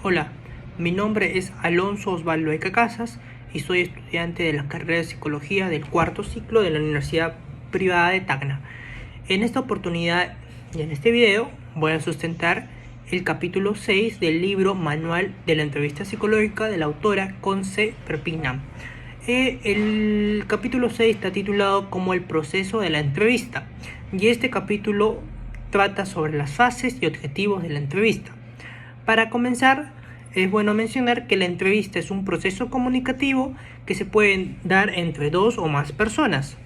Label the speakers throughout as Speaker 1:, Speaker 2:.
Speaker 1: Hola, mi nombre es Alonso Osvaldo Eca Casas y soy estudiante de la carrera de Psicología del cuarto ciclo de la Universidad Privada de Tacna. En esta oportunidad y en este video voy a sustentar el capítulo 6 del libro Manual de la Entrevista Psicológica de la autora Conce Perpignán. El capítulo 6 está titulado como el proceso de la entrevista y este capítulo trata sobre las fases y objetivos de la entrevista. Para comenzar, es bueno mencionar que la entrevista es un proceso comunicativo que se puede dar entre dos o más personas.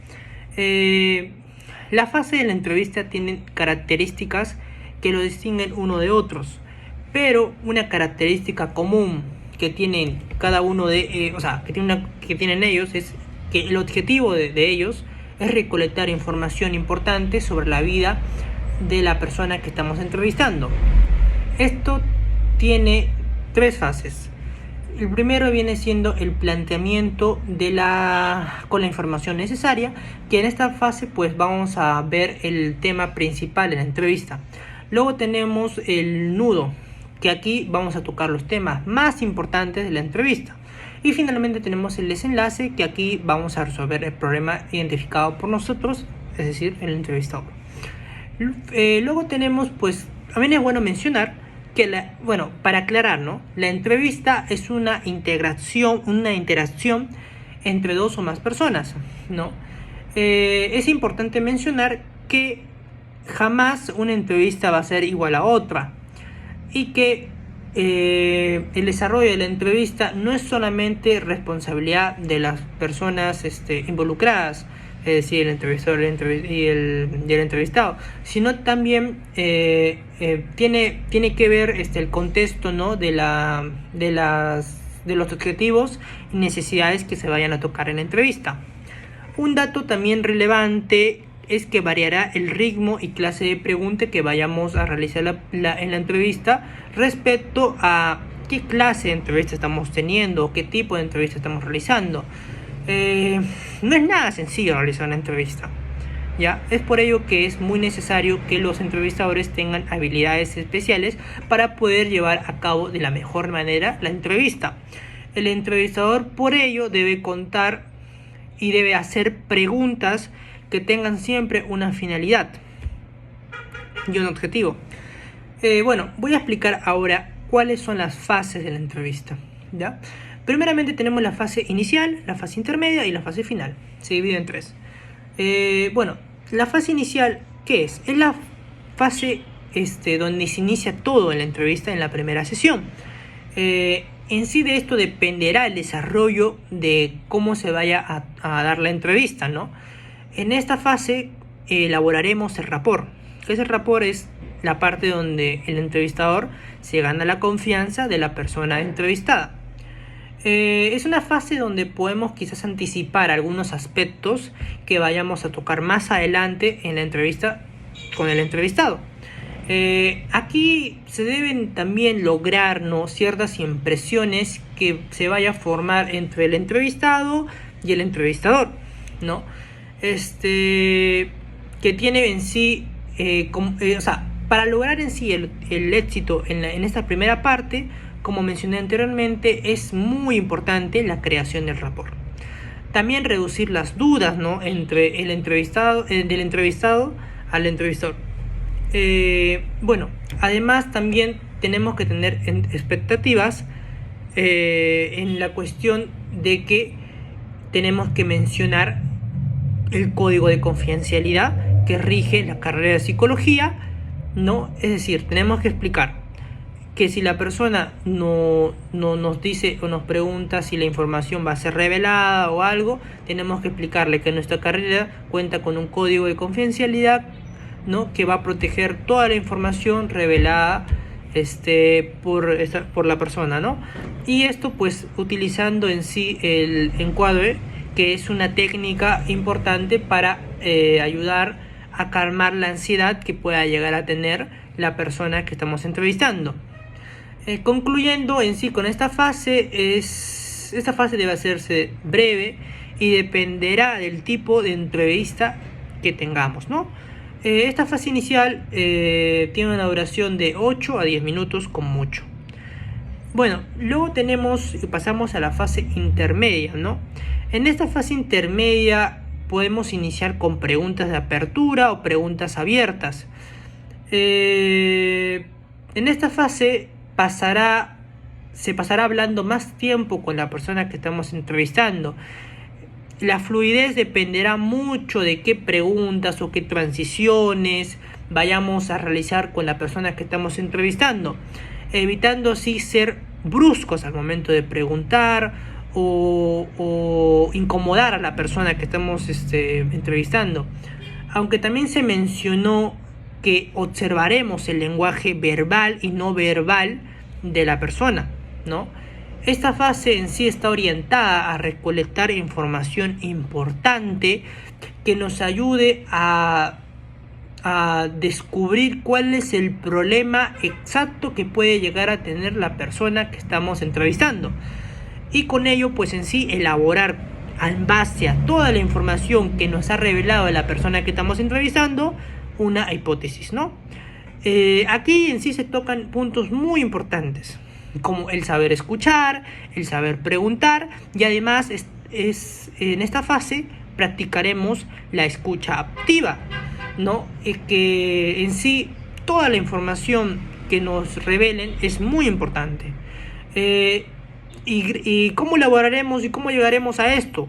Speaker 1: La fase de la entrevista tiene características que lo distinguen uno de otros, pero una característica común que tienen cada uno de, que tienen ellos es que el objetivo de ellos es recolectar información importante sobre la vida de la persona que estamos entrevistando. Esto tiene tres fases. El primero viene siendo el planteamiento con la información necesaria, que en esta fase pues vamos a ver el tema principal de la entrevista. Luego tenemos el nudo, que aquí vamos a tocar los temas más importantes de la entrevista. Y finalmente tenemos el desenlace, que aquí vamos a resolver el problema identificado por nosotros, es decir, el entrevistador. Luego tenemos, pues, también es bueno mencionar que para aclarar, ¿no? La entrevista es una interacción entre dos o más personas, ¿no? Es importante mencionar que jamás una entrevista va a ser igual a otra y que el desarrollo de la entrevista no es solamente responsabilidad de las personas involucradas, es decir, el entrevistador y el entrevistado, sino también tiene que ver el contexto, ¿no? de los objetivos y necesidades que se vayan a tocar en la entrevista. Un dato también relevante es que variará el ritmo y clase de pregunta que vayamos a realizar en la entrevista respecto a qué clase de entrevista estamos teniendo o qué tipo de entrevista estamos realizando. No es nada sencillo realizar una entrevista, ¿ya? Es por ello que es muy necesario que los entrevistadores tengan habilidades especiales para poder llevar a cabo de la mejor manera la entrevista. El entrevistador por ello debe contar y debe hacer preguntas que tengan siempre una finalidad y un objetivo. Voy a explicar ahora cuáles son las fases de la entrevista, ¿ya? Primeramente tenemos la fase inicial, la fase intermedia y la fase final. Se divide en tres. La fase inicial, ¿qué es? Es la fase donde se inicia todo en la entrevista en la primera sesión. En sí de esto dependerá el desarrollo de cómo se vaya a dar la entrevista, ¿no? En esta fase elaboraremos el rapport. ¿Qué es el rapport? Es la parte donde el entrevistador se gana la confianza de la persona entrevistada. Es una fase donde podemos quizás anticipar algunos aspectos que vayamos a tocar más adelante en la entrevista con el entrevistado. Aquí se deben también lograr, ¿no?, ciertas impresiones que se vaya a formar entre el entrevistado y el entrevistador, ¿no? Que tiene en sí, para lograr en sí el éxito en esta primera parte, como mencioné anteriormente, es muy importante la creación del rapport. También reducir las dudas, ¿no?, entre el entrevistado, del entrevistado al entrevistador. Además también tenemos que tener expectativas en la cuestión de que tenemos que mencionar el código de confidencialidad que rige la carrera de psicología, ¿no? Es decir, tenemos que explicar que si la persona no nos dice o nos pregunta si la información va a ser revelada o algo, tenemos que explicarle que nuestra carrera cuenta con un código de confidencialidad, ¿no?, que va a proteger toda la información revelada por la persona, ¿no? Y esto pues utilizando en sí el encuadre, que es una técnica importante para ayudar a calmar la ansiedad que pueda llegar a tener la persona que estamos entrevistando. Concluyendo en sí con esta fase, esta fase debe hacerse breve y dependerá del tipo de entrevista que tengamos, ¿no? Esta fase inicial tiene una duración de 8 a 10 minutos como mucho. Bueno, luego pasamos a la fase intermedia, ¿no? En esta fase intermedia podemos iniciar con preguntas de apertura o preguntas abiertas. En esta fase se pasará hablando más tiempo con la persona que estamos entrevistando. La fluidez dependerá mucho de qué preguntas o qué transiciones vayamos a realizar con la persona que estamos entrevistando, evitando así ser bruscos al momento de preguntar o incomodar a la persona que estamos entrevistando. Aunque también se mencionó que observaremos el lenguaje verbal y no verbal de la persona, ¿no? Esta fase en sí está orientada a recolectar información importante que nos ayude a descubrir cuál es el problema exacto que puede llegar a tener la persona que estamos entrevistando, y con ello pues en sí elaborar en base a toda la información que nos ha revelado la persona que estamos entrevistando una hipótesis, ¿no? Aquí en sí se tocan puntos muy importantes como el saber escuchar, el saber preguntar, y además en esta fase practicaremos la escucha activa, ¿no? Que en sí toda la información que nos revelen es muy importante. ¿Y cómo elaboraremos y cómo llegaremos a esto?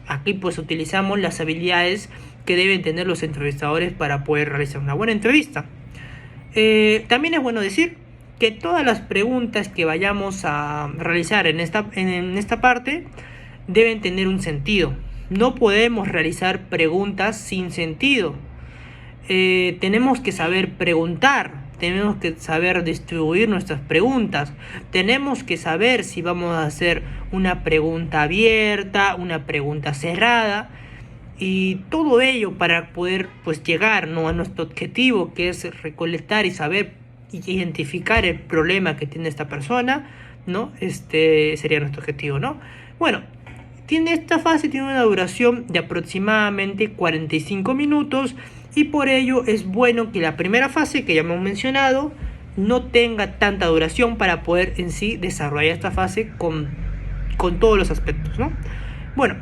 Speaker 1: Aquí pues utilizamos las habilidades que deben tener los entrevistadores para poder realizar una buena entrevista. También es bueno decir que todas las preguntas que vayamos a realizar en esta parte deben tener un sentido. No podemos realizar preguntas sin sentido. Tenemos que saber preguntar, tenemos que saber distribuir nuestras preguntas, tenemos que saber si vamos a hacer una pregunta abierta, una pregunta cerrada, y todo ello para poder pues llegar, ¿no?, a nuestro objetivo, que es recolectar y saber identificar el problema que tiene esta persona, ¿no? Sería nuestro objetivo, ¿no? Bueno, esta fase tiene una duración de aproximadamente 45 minutos, y por ello es bueno que la primera fase, que ya hemos mencionado, no tenga tanta duración para poder en sí desarrollar esta fase con todos los aspectos, ¿no? Bueno,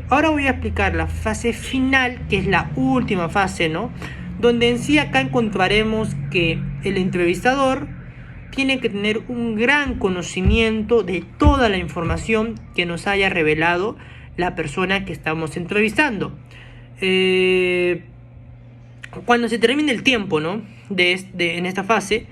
Speaker 1: ahora voy a explicar la fase final, que es la última fase, ¿no? Donde en sí acá encontraremos que el entrevistador tiene que tener un gran conocimiento de toda la información que nos haya revelado la persona que estamos entrevistando. Cuando se termine el tiempo, ¿no?, en esta fase,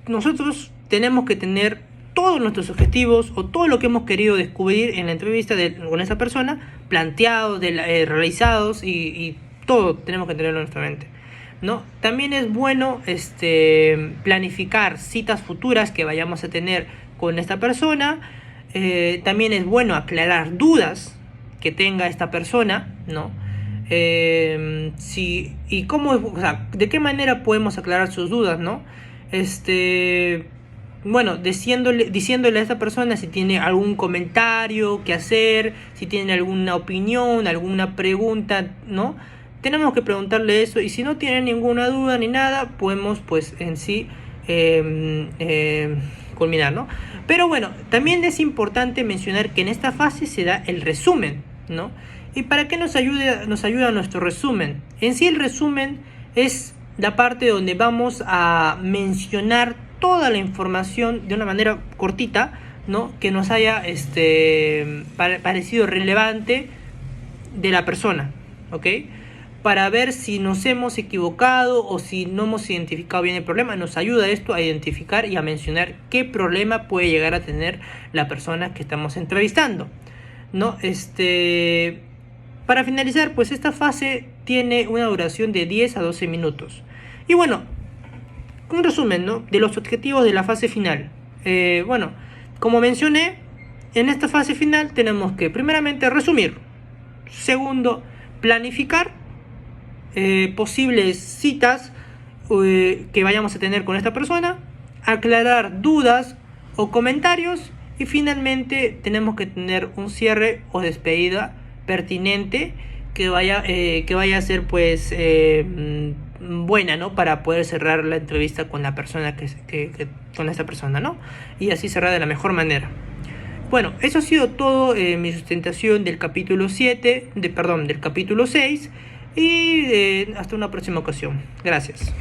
Speaker 1: nosotros tenemos que tener todos nuestros objetivos o todo lo que hemos querido descubrir en la entrevista con esa persona planteados, realizados, y todo tenemos que tenerlo en nuestra mente, ¿no? También es bueno planificar citas futuras que vayamos a tener con esta persona. También es bueno aclarar dudas que tenga esta persona, ¿no? Y cómo, o sea, de qué manera podemos aclarar sus dudas, ¿no? Bueno, diciéndole a esta persona si tiene algún comentario que hacer, si tiene alguna opinión, alguna pregunta, ¿no? Tenemos que preguntarle eso, y si no tiene ninguna duda ni nada, podemos pues en sí culminar, ¿no? Pero bueno, también es importante mencionar que en esta fase se da el resumen, ¿no? ¿Y para qué nos ayuda nuestro resumen? En sí el resumen es la parte donde vamos a mencionar toda la información de una manera cortita, ¿no?, que nos haya parecido relevante de la persona, ¿ok? Para ver si nos hemos equivocado o si no hemos identificado bien el problema. Nos ayuda esto a identificar y a mencionar qué problema puede llegar a tener la persona que estamos entrevistando, ¿no? Para finalizar, pues esta fase tiene una duración de 10 a 12 minutos. Y bueno, un resumen, ¿no?, de los objetivos de la fase final. Bueno, como mencioné, en esta fase final tenemos que primeramente resumir, segundo, planificar posibles citas que vayamos a tener con esta persona, aclarar dudas o comentarios, y finalmente tenemos que tener un cierre o despedida pertinente que vaya a ser pues buena, ¿no? Para poder cerrar la entrevista con la persona con esa persona, ¿no? Y así cerrar de la mejor manera. Bueno, eso ha sido todo mi sustentación del capítulo 7, del capítulo 6, y hasta una próxima ocasión. Gracias.